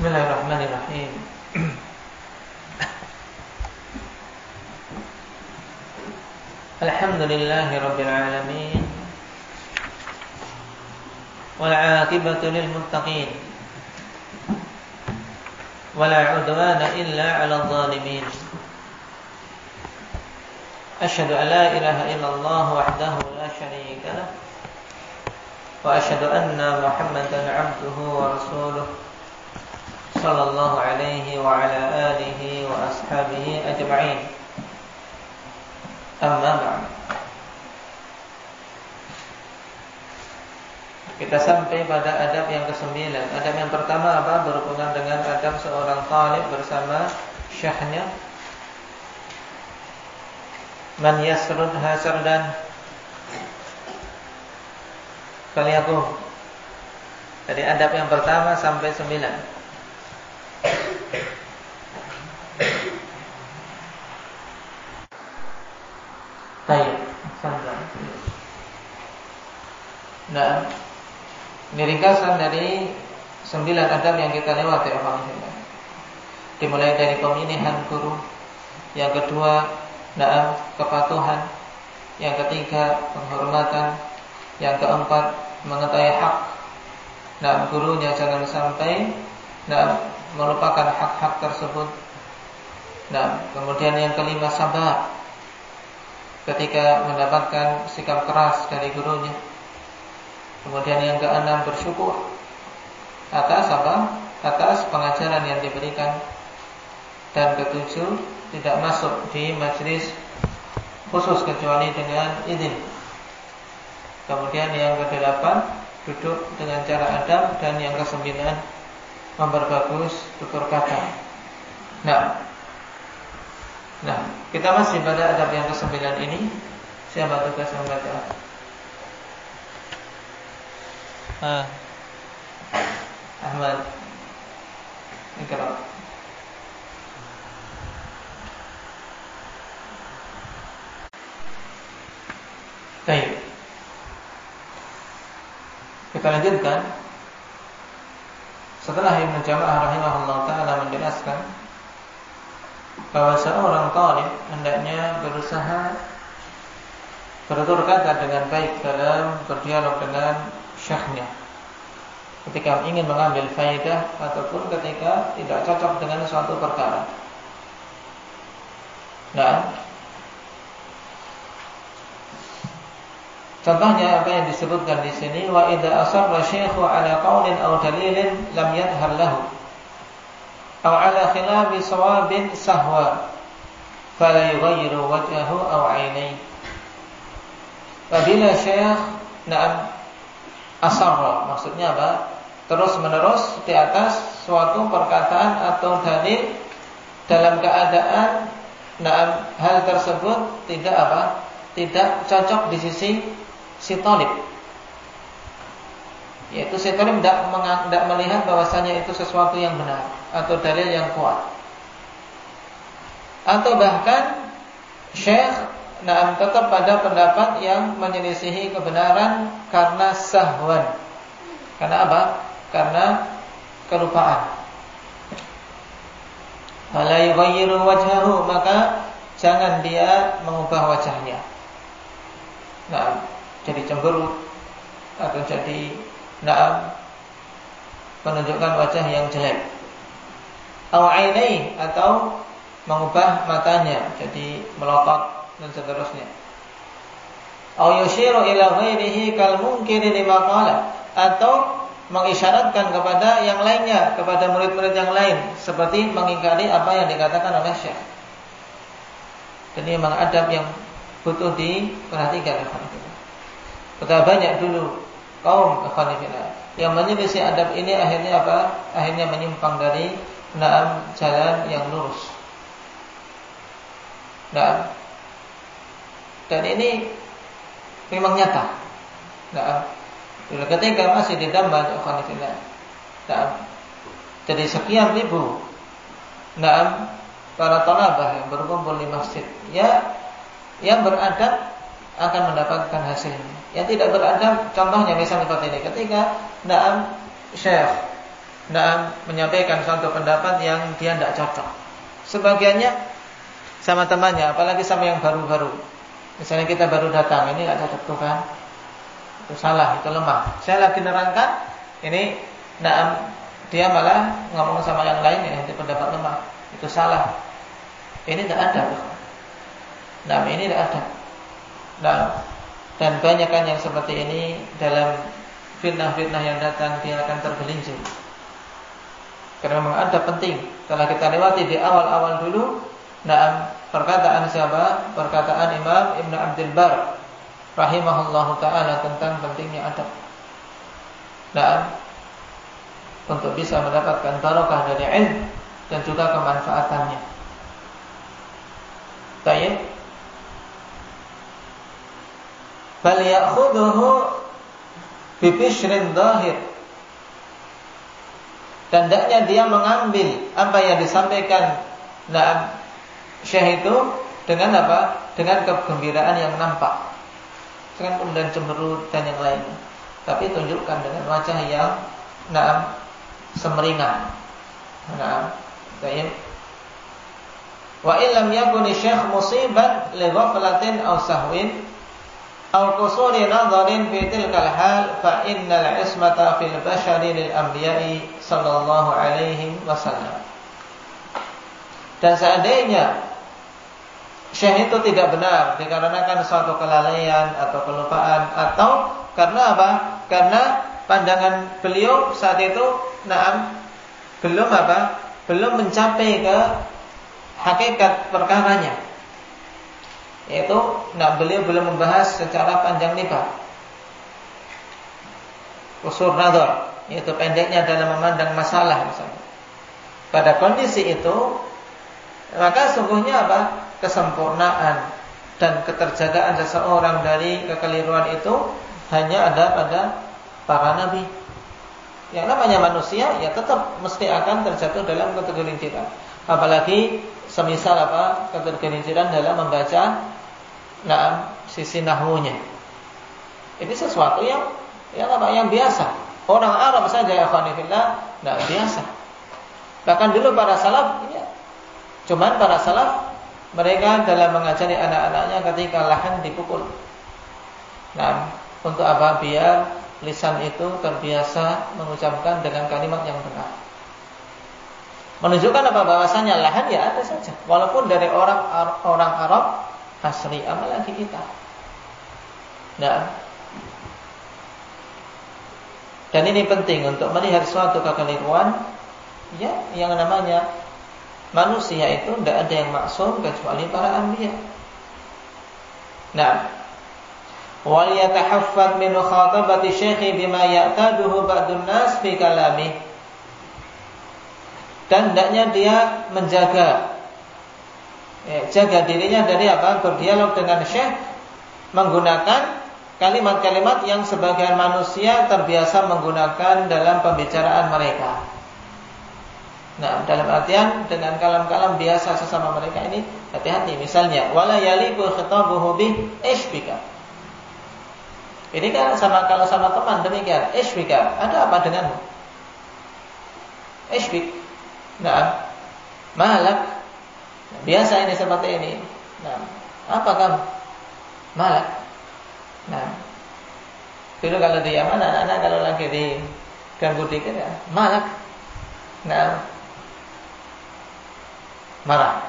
Bismillahirrahmanirrahim. Alhamdulillahi rabbil alamin. Wal 'aqibatu lil muttaqin. Wala 'udwana illa 'alal zalimin. Asyhadu an la ilaha illallah wahdahu la syarika lah. Wa asyhadu anna Muhammadan 'abduhu wa rasuluh. Sallallahu alaihi wa ala alihi wa ashabihi ajma'in. Amma ba'd. Kita sampai pada adab yang ke-9. Adab yang pertama apa? Berhubungan dengan adab seorang talib bersama syekhnya. Man yasrud hasardan falyakum. Dari adab yang pertama sampai 9. Baik, nah, ini ringkasan dari 9 adab yang kita lewati. Dimulai dari pemilihan guru, yang kedua, kepatuhan, yang ketiga, penghormatan, yang keempat, mengetahui hak. Gurunya jangan sampai melupakan hak-hak tersebut. Kemudian yang kelima, sabar ketika mendapatkan sikap keras dari gurunya. Kemudian yang keenam, bersyukur atas atas pengajaran yang diberikan. Dan ketujuh, tidak masuk di majelis khusus kecuali dengan izin. Kemudian yang kedelapan, duduk dengan cara adab. Dan yang kesembilan, memperbagus tutur kata. Nah, kita masih pada adab yang ke-9 ini. Siapa tugas membaca? Ahmad, Ikra. Baik. Kita lanjutkan. Setelah Ibnu Jama'ah rahimahullah ta'ala menjelaskan bahwa seorang talib hendaknya berusaha bertutur kata dengan baik dalam berdialog dengan syekhnya ketika ingin mengambil faedah ataupun ketika tidak cocok dengan suatu perkara. Contohnya apa yang disebutkan di sini, wa idza asarra syaikhu ala qaulin aw dalilin lam yadhhar lahu aw ala khilafi shawabin sahwa fala yughayyiru wajhahu aw 'ainayhi. Apabila syekh asarra, maksudnya apa? Terus menerus di atas suatu perkataan atau dalil dalam keadaan hal tersebut tidak cocok di sisi si talib, yaitu si talib tidak melihat bahwasanya itu sesuatu yang benar atau dalil yang kuat, atau bahkan syekh tetap pada pendapat yang menyelisihi kebenaran karena sahwan. Karena apa? Karena kelupaan. Fala yughayyiru wajhahu, maka jangan dia mengubah wajahnya. Jadi cemberut atau jadi menunjukkan wajah yang jelek. Aw 'ainai, atau mengubah matanya jadi melotot dan seterusnya. Aw yushiru ila ghairihi kal munkiri lima qala, atau mengisyaratkan kepada yang lainnya, kepada murid-murid yang lain, seperti mengingkari apa yang dikatakan oleh syekh. Dan ini memang adab yang butuh diperhatikan. Betapa banyak dulu kaum yang menyelisih adab ini, akhirnya apa? Akhirnya menyimpang dari jalan yang lurus. Dan ini memang nyata. Dulu ketika masih di Daman, jadi sekian ribu para thalabah yang berkumpul di masjid, yang beradab akan mendapatkan hasilnya. Yang tidak beradab, contohnya misalnya seperti ini, ketika syekh menyampaikan suatu pendapat yang dia tidak cocok. Sebagiannya sama temannya, apalagi sama yang baru-baru. Misalnya kita baru datang, ini nggak cocok tuh kan? Itu salah, itu lemah. Saya lagi nerangkan, ini dia malah ngomong sama yang lain ya, itu pendapat lemah. Itu salah. Ini tidak ada. Ini tidak ada. Dan banyak kan yang seperti ini dalam fitnah-fitnah yang datang dia akan tergelincir. Karena memang ada penting. Setelah kita lewati di awal-awal dulu, perkataan siapa? Perkataan Imam Ibn Abdul Bar rahimahullahu ta'ala tentang pentingnya adab. Untuk bisa mendapatkan barokah dari ilmu dan juga kemanfaatannya. Baik. Bal ya'khudhuhu bi bishrin dhahir. Dan hendaknya dia mengambil apa yang disampaikan Syekh itu dengan apa? Dengan kegembiraan yang nampak. Dengan kemudian cemberut dan yang lainnya. Tapi tunjukkan dengan wajah yang semeringan. Baik. Wa illam yakun syekh musiban li ghaflatin aw sahwin aw qusuri nadharin fi tilkal hal fa innal ismata fil bashari lil anbiya'i sallallahu alaihi wasallam. Dan seandainya syekh itu tidak benar dikarenakan suatu kelalaian atau kelupaan atau karena apa? Karena pandangan beliau saat itu belum mencapai ke hakikat perkaranya. Yaitu beliau belum membahas secara panjang lebar. Qusur nadhar, yaitu pendeknya dalam memandang masalah misalnya. Pada kondisi itu, maka sungguhnya apa? Kesempurnaan dan keterjagaan seseorang dari kekeliruan itu hanya ada pada para nabi. Yang namanya manusia ya tetap mesti akan terjatuh dalam ketergelinciran. Apalagi semisal ketergelinciran dalam membaca sisi nahwunya. Ini sesuatu yang biasa. Orang Arab saja ya khonifillah biasa. Bahkan dulu para salaf cuman para salaf mereka dalam mengajari anak-anaknya ketika lahan dipukul. Untuk apa? Biar lisan itu terbiasa mengucapkan dengan kalimat yang benar. Menunjukkan apa? Bahwasanya lahan ya ada saja, walaupun dari orang Arab asli, apalagi kita. Dan ini penting untuk melihat suatu kekeliruan. Ya, yang namanya manusia itu tidak ada yang maksum kecuali para anbiya. Wal yatahaffaz min khatabati syekhi bima ya'taduhu ba'dun nas fi kalami. Dan hendaknya dia menjaga jaga dirinya dari apa? Berdialog dengan syekh menggunakan kalimat-kalimat yang sebagian manusia terbiasa menggunakan dalam pembicaraan mereka. Dalam artian dengan kalam-kalam biasa sesama mereka ini hati-hati. Misalnya, wala yaliqu khitabuhu bi ishbika. Ini kan kalau sama teman demikian. Ishbika, ada apa denganmu? Ishbik. Malak. Biasa ini seperti ini. Apa kamu? Malak. Dulu kalau di Yaman anak-anak kalau lagi di ganggu dikit ya, malak. Marah.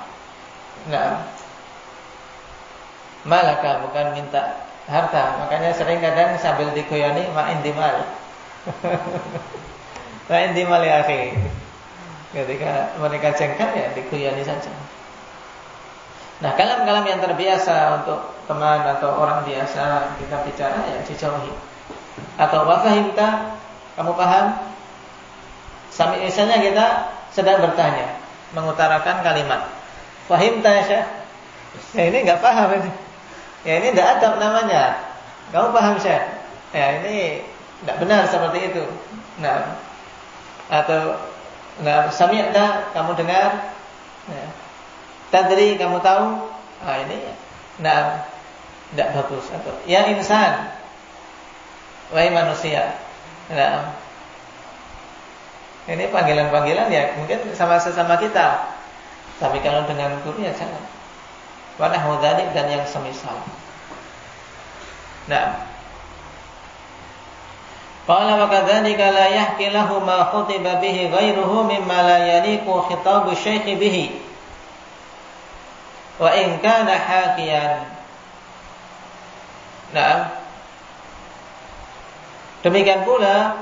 Malaka bukan minta harta. Makanya sering kadang sambil digoyani ma'in dimal. Ma'in dimal ya akhi. Ketika mereka jengkel ya digoyani saja. Kalam-kalam yang terbiasa untuk teman atau orang biasa kita bicara ya dijauhi. Atau wafahimta, kamu paham? Sampai misalnya kita sedang bertanya, mengutarakan kalimat, fahimta ya Syekh? Ya ini enggak paham ini. Ya ini tidak adab namanya. Kamu paham Syekh? Ya ini tidak benar seperti itu. Atau sami'ta, kamu dengar? Tadri, kamu tahu? Ini tidak bagus. Atau ya insan, wahai manusia. Ini panggilan-panggilan ya mungkin sama sesama kita. Tapi kalau dengan guru ya jangan. Wa nahwu dzalik dan yang semisal. Nah. Qala wa kadzalika la yahki lahu ma khutiba bihi ghairuhu mimma la yaliqu khitabu syekh bihi. Wa in kana hakiyan. Nah. Demikian pula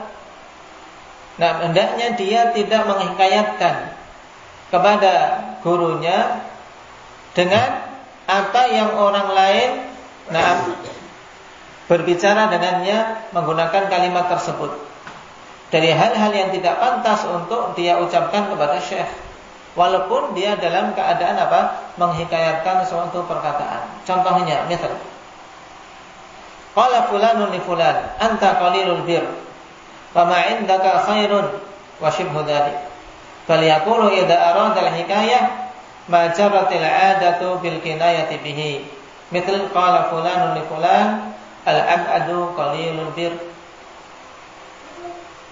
hendaknya dia tidak menghikayatkan kepada gurunya dengan apa yang orang lain berbicara dengannya menggunakan kalimat tersebut dari hal-hal yang tidak pantas untuk dia ucapkan kepada syekh, walaupun dia dalam keadaan menghikayatkan suatu perkataan. Contohnya, misal qala fulanun li fulan anta qalilul bir wa ma indaka khairun wa shibhu dzalik. Falyaqulu idza arada al-hikayah ma jaratil 'adatu bil kinayati bihi. Misal qala fulanun li fulan al-ab'adu qalilul bir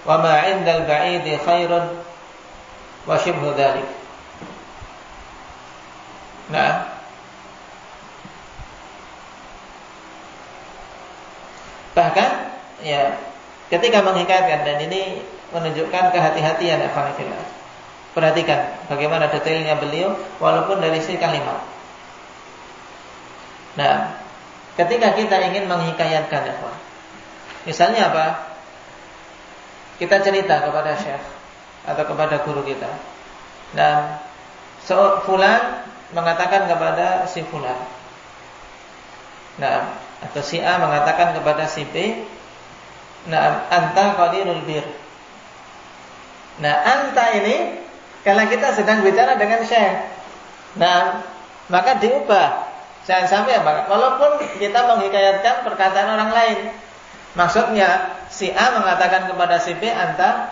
wa ma 'indal ba'idi khairun wa shibhu dzalik. Nah, bahkan ya ketika menghikayatkan, dan ini menunjukkan kehati-hatian ikhwanillah. Perhatikan bagaimana detailnya beliau walaupun dari si kalimat. Nah, ketika kita ingin menghikayatkan ikhwan, misalnya apa? Kita cerita kepada syekh atau kepada guru kita. Nah, fulan mengatakan kepada si fulan. Nah, atau si A mengatakan kepada si B, nah, anta qalilul bir. Nah, anta ini kalau kita sedang bicara dengan syekh, nah, maka diubah. Jangan sampai walaupun kita menghikayatkan perkataan orang lain. Maksudnya si A mengatakan kepada si B, anta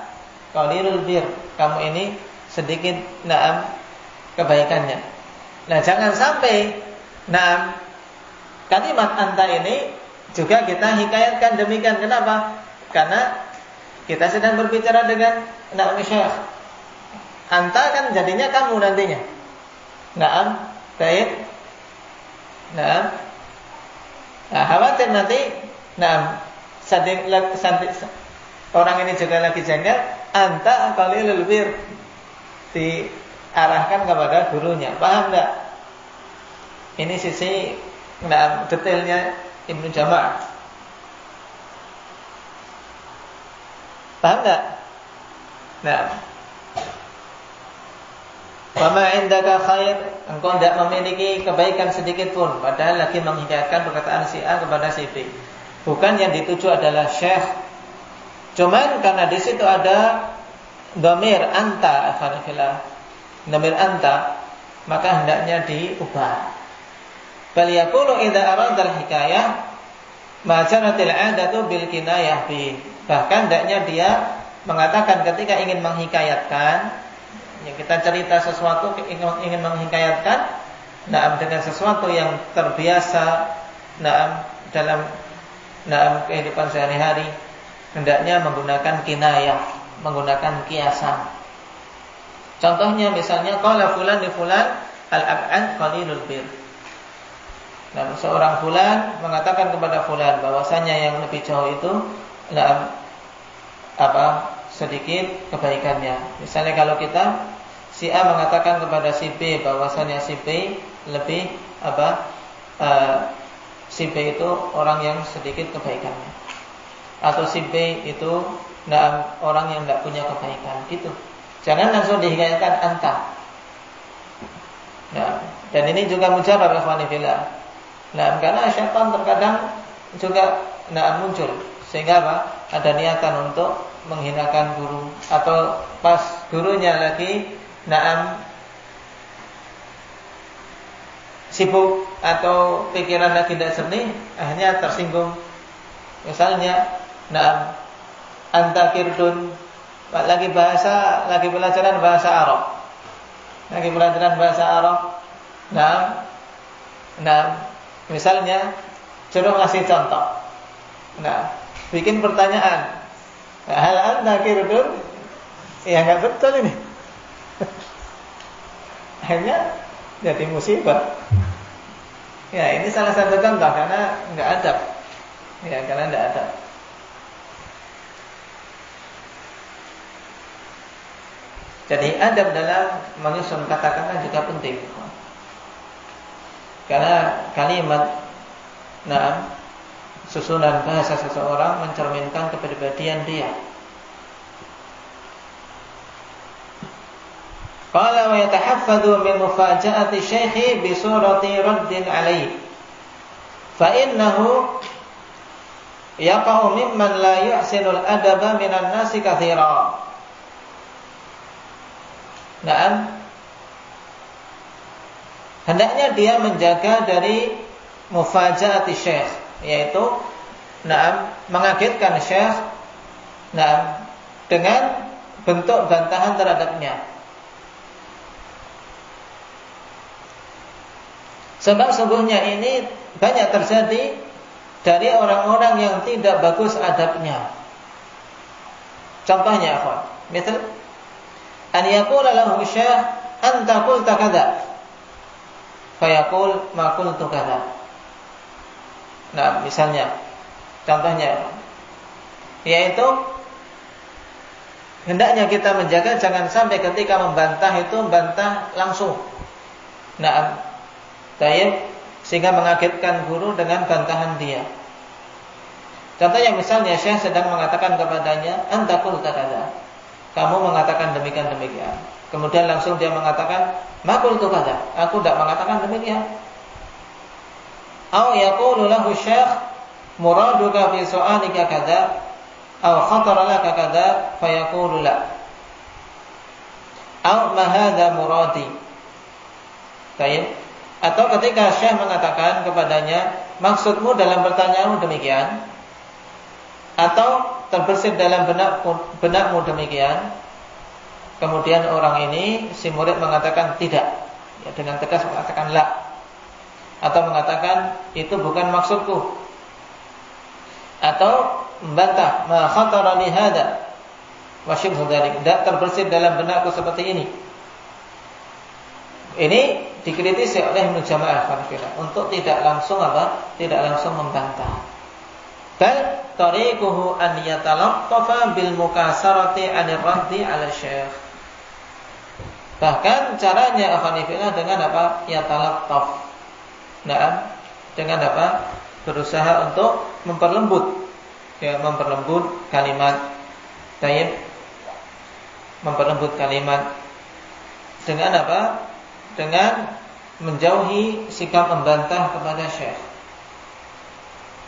qalilul bir. Kamu ini sedikit kebaikannya. Nah, jangan sampai kalimat anta ini juga kita hikayatkan demikian. Kenapa? Karena kita sedang berbicara dengan syekh. Anta kan jadinya kamu nantinya. Baik. Nah, khawatir nanti orang ini juga lagi jengkel, anta qalilul bir, diarahkan kepada gurunya. Paham enggak? Ini sisi detailnya Ibnu Jama'. Paham enggak? Nah, wa ma indaka khair, engkau tidak memiliki kebaikan sedikit pun, padahal lagi menghikayatkan perkataan si A kepada si B. Bukan yang dituju adalah syekh. Cuman karena di situ ada dhamir anta, dhamir anta, maka hendaknya diubah. Bal yaqulu idza arada al-hikayah ma jaratil 'adatu bil kinayah bi. Bahkan hendaknya dia mengatakan ketika ingin menghikayatkan, yang kita cerita sesuatu ingin menghikayatkan, dengan sesuatu yang terbiasa dalam kehidupan sehari-hari, hendaknya menggunakan kinayah, menggunakan kiasan. Contohnya misalnya qala fulan li fulan al-ab'ad qalilul bir. Nah, seorang fulan mengatakan kepada fulan bahwasanya yang lebih jauh itu sedikit kebaikannya. Misalnya kalau kita si A mengatakan kepada si B bahwasanya si B lebih si B itu orang yang sedikit kebaikannya, atau si B itu orang yang tidak punya kebaikan gitu. Jangan langsung dihikayatkan anta. Nah, dan ini juga mujarab ikhwanillah. Nah, karena syaitan terkadang juga muncul sehingga ada niatan untuk menghinakan guru, atau pas gurunya lagi sibuk atau pikiran lagi tidak jernih, akhirnya tersinggung. Misalnya anta kirdun, lagi pelajaran bahasa Arab. Misalnya suruh ngasih contoh. Bikin pertanyaan. Hal anta kirdun? Ya nggak betul ini. Akhirnya jadi musibah. Ya ini salah satu contoh karena nggak adab. Ya karena nggak adab. Jadi adab dalam menyusun kata-kata juga penting. Karena kalimat, susunan bahasa seseorang mencerminkan kepribadian dia. Qala wa yatahaffadhu min mufaja'ati syaikhi bi surati raddin alayhi. Fa innahu yaqa'u mimman la yuhsinul adaba minan nasi katsira. Hendaknya dia menjaga dari mufaja'ati syekh, yaitu mengagetkan syekh dengan bentuk bantahan terhadapnya. Sebab sesungguhnya ini banyak terjadi dari orang-orang yang tidak bagus adabnya. Contohnya apa? Misal an yaqula lahu syekh anta qulta kadza fayaqul ma qultu kadza. Misalnya contohnya yaitu hendaknya kita menjaga jangan sampai ketika membantah itu bantah langsung. Sehingga mengagetkan guru dengan bantahan dia. Contohnya misalnya syekh sedang mengatakan kepadanya anta qulta kadza. Kamu mengatakan demikian. Kemudian langsung dia mengatakan, ma qultu kadza. Aku tidak mengatakan demikian. Aw yaqulu lahu syekh muraduka fi su'alika kadza aw khatara laka kadza fayaqulu la. Aw ma hadza muradi. Baik. Atau ketika syekh mengatakan kepadanya, maksudmu dalam pertanyaanmu demikian, atau terbersit dalam benakmu demikian. Kemudian orang ini, si murid mengatakan tidak, ya, dengan tegas mengatakan la, atau mengatakan itu bukan maksudku, atau membantah ma khatara li hada wa shibhu dzalik, tidak terbersit dalam benakku seperti ini. Ini dikritisi oleh Ibnu Jama'ah untuk tidak langsung tidak langsung membantah. Bal tariquhu an yatalattafa bil mukasarati 'anil raddi 'ala syekh. Bahkan caranya akhwanifillah dengan apa? Yatalattaf. Dengan apa? Berusaha untuk memperlembut, ya, memperlembut kalimat. Tayyib. Memperlembut kalimat dengan apa? Dengan menjauhi sikap membantah kepada syekh.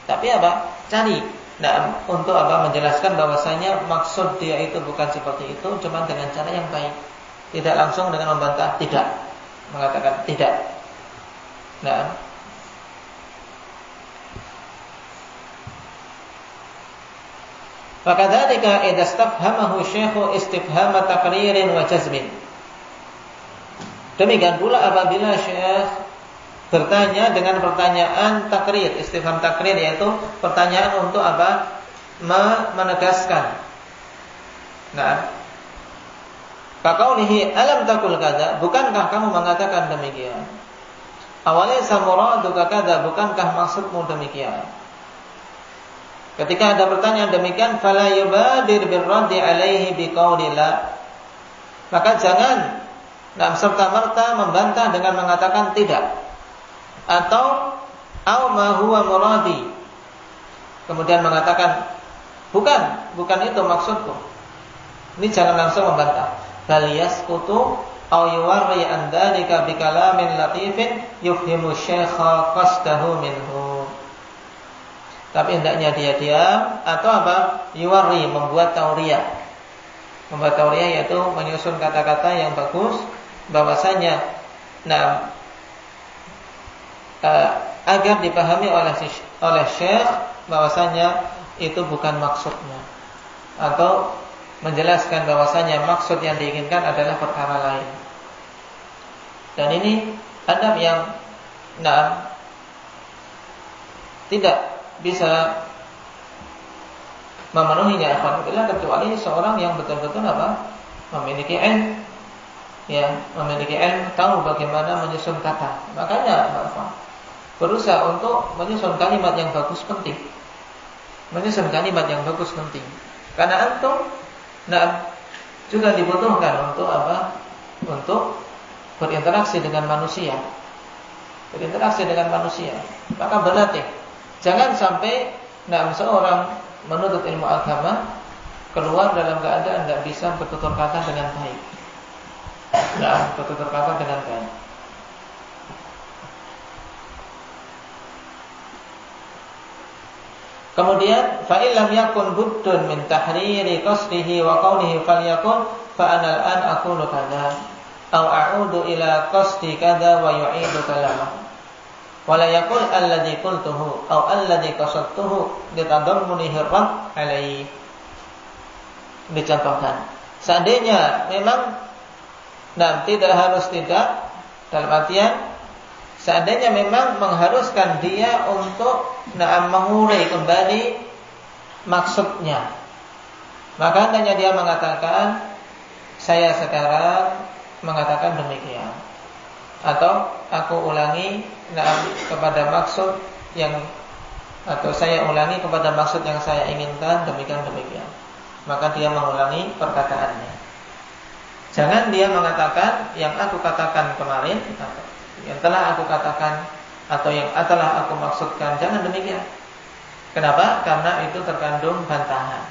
Tapi apa? Cari untuk apa? Menjelaskan bahwasanya maksud dia itu bukan seperti itu, cuma dengan cara yang baik. Tidak langsung dengan membantah, tidak. Mengatakan tidak. Fakadzalika idza istafhamahu syekhu istifhama taqririn wa jazmin. Demikian pula apabila syekh bertanya dengan pertanyaan takrir, istifham takrir, yaitu pertanyaan untuk apa? Menegaskan. Kaqaulihi alam taqul kadza, bukankah kamu mengatakan demikian? Awalaysa muraduka kadza, bukankah maksudmu demikian? Ketika ada pertanyaan demikian, fala yubadir birraddi alaihi biqauli la, maka jangan serta-merta membantah dengan mengatakan tidak, atau au ma huwa muradi, kemudian mengatakan bukan itu maksudku. Ini jangan langsung membantah. Bal yasqutu au yuwarri an dzalika bi kalamin latifin yufhimu syaikha qasdahu minhu. Tapi hendaknya dia diam, atau apa? Yuwarri, membuat tauriyah. Membuat tauriyah yaitu menyusun kata-kata yang bagus, bahwasanya agar dipahami oleh syekh bahwasanya itu bukan maksudnya, atau menjelaskan bahwasanya maksud yang diinginkan adalah perkara lain. Dan ini adab yang tidak bisa memenuhinya alhamdulillah, kecuali seorang yang betul-betul memiliki ilmu, ya, memiliki ilmu, tahu bagaimana menyusun kata. Makanya berusaha untuk menyusun kalimat yang bagus penting. Menyusun kalimat yang bagus penting. Karena antum juga dibutuhkan untuk apa? Untuk berinteraksi dengan manusia. Berinteraksi dengan manusia. Maka berlatih. Jangan sampai seorang menuntut ilmu agama keluar dalam keadaan tidak bisa bertutur kata dengan baik. Bertutur kata dengan baik. Kemudian fa illam yakun buddun min tahriri qasdihi wa qawlihi falyakun fa ana al-an aqulu kadza aw a'udu ila qasdi kadza wa yu'idu kalamahu wa la yaqul alladhi qultuhu aw alladhi qasadtuhu litadammunihi ar-rad alaihi. Dicontohkan, seandainya memang tidak harus tidak, dalam artian seandainya memang mengharuskan dia untuk mengurai kembali maksudnya, maka hendaknya dia mengatakan saya sekarang mengatakan demikian, atau aku ulangi kepada maksud yang, atau saya ulangi kepada maksud yang saya inginkan demikian. Maka dia mengulangi perkataannya. Jangan dia mengatakan yang aku katakan kemarin, atau yang telah aku katakan, atau yang telah aku maksudkan. Jangan demikian. Kenapa? Karena itu terkandung bantahan.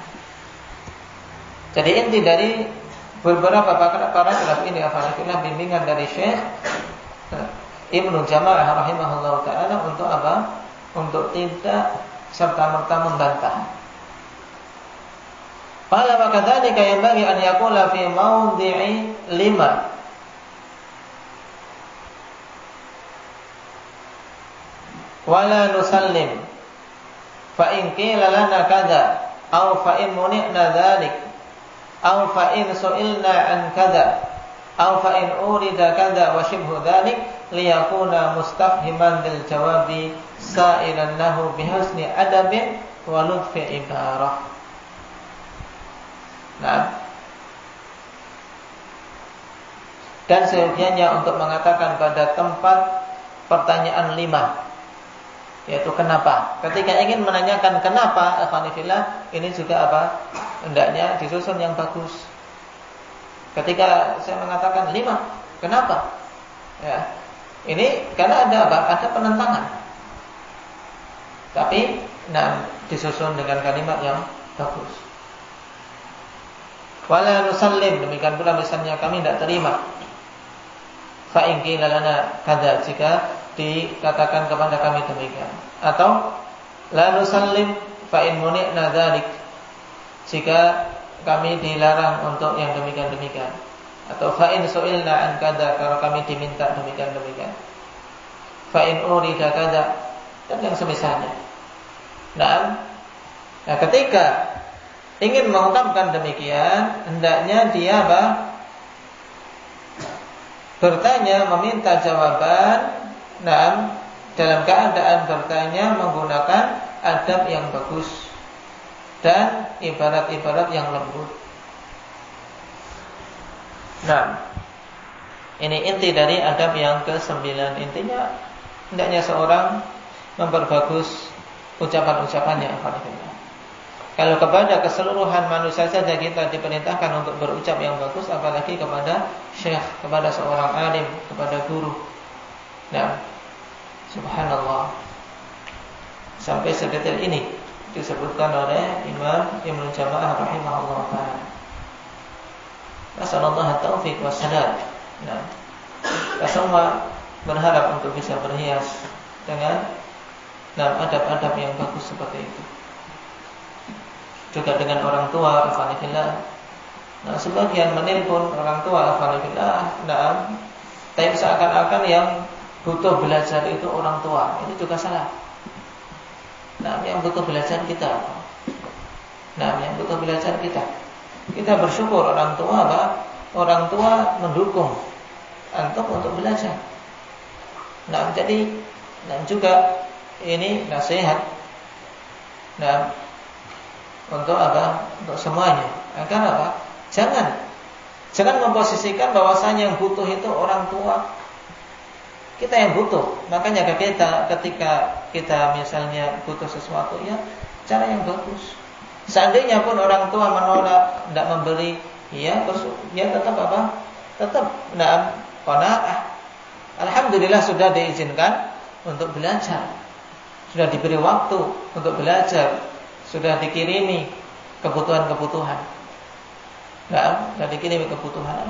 Jadi inti dari beberapa paragraf ini adalah bimbingan dari Syekh Ibnu Jama'ah rahimahullah ta'ala untuk apa? Untuk tidak serta-merta membantah. Qala wa kadzalika yanbaghi an yaqula fi mawdhi'i 5. Wala nusallim fa in qila lana kadza aw fa in muni'na dzalik aw fa in su'ilna an kadza aw fa in urida kadza wa shibhu dzalik liyakuna mustafhiman lil jawabi sa'ilan lahu bihusni adabin wa lutfi ibarah. Dan seyogianya untuk mengatakan pada tempat pertanyaan 5, yaitu kenapa. Ketika ingin menanyakan kenapa, alhamdulillah, ini juga apa? Hendaknya disusun yang bagus. Ketika saya mengatakan 5, kenapa? Ya, ini karena ada apa? Ada penentangan. Tapi disusun dengan kalimat yang bagus. Wala nusallim, demikian pula misalnya kami tidak terima. Fa in qila lana kadza, jika dikatakan kepada kami demikian. Atau la nusallim fa in muni'na dzalik, jika kami dilarang untuk yang demikian. Atau fa in su'ilna an kadza, kalau kami diminta demikian. Fa in urida kadza, dan yang semisalnya. Nah, ketika ingin mengungkapkan demikian, hendaknya dia bertanya, meminta jawaban, dalam keadaan bertanya menggunakan adab yang bagus dan ibarat-ibarat yang lembut. Ini inti dari adab yang ke-9. Intinya hendaknya seorang memperbagus ucapan-ucapannya. Kalau kepada keseluruhan manusia saja kita diperintahkan untuk berucap yang bagus, apalagi kepada syekh, kepada seorang alim, kepada guru. Subhanallah. Sampai sedetail ini disebutkan oleh Imam Ibnu Jama'ah rahimahullah ta'ala. Nasallallahu taufiq wassadad. Kita semua berharap untuk bisa berhias dengan adab-adab yang bagus seperti itu. Juga dengan orang tua, alhamdulillah. Sebagian menelpon orang tua, alhamdulillah. Tapi seakan-akan yang butuh belajar itu orang tua. Ini juga salah. Yang butuh belajar kita. Yang butuh belajar kita. Kita bersyukur orang tua, orang tua mendukung antum untuk belajar. Jadi juga ini nasihat. Untuk apa? Untuk semuanya. Agar apa? Jangan memposisikan bahwasanya yang butuh itu orang tua. Kita yang butuh. Makanya ketika kita misalnya butuh sesuatu, ya cara yang bagus. Seandainya pun orang tua menolak, tidak memberi, ya terus dia tetap apa? Tetap tidak qanaah. Alhamdulillah sudah diizinkan untuk belajar. Sudah diberi waktu untuk belajar. Sudah dikirimi kebutuhan-kebutuhan. Nah, dikirimi kebutuhan.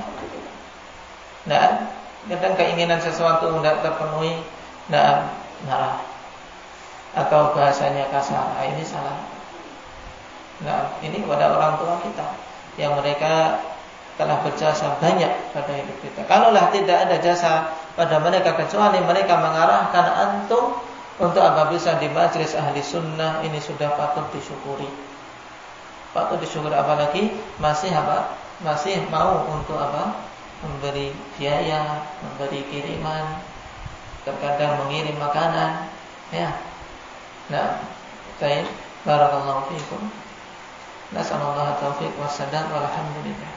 Nah, kadang keinginan sesuatu tidak terpenuhi, marah. Atau bahasanya kasar, ini salah. Nah, ini kepada orang tua kita yang mereka telah berjasa banyak pada hidup kita. Kalaulah tidak ada jasa pada mereka kecuali mereka mengarahkan antum untuk apa bisa di majelis ahli sunnah, ini sudah patut disyukuri. Patut disyukuri, apalagi masih mau untuk memberi biaya, memberi kiriman, terkadang mengirim makanan, ya. Nah, barakallahu fiikum. Nasallallahu taufiq wassadad walhamdulillah.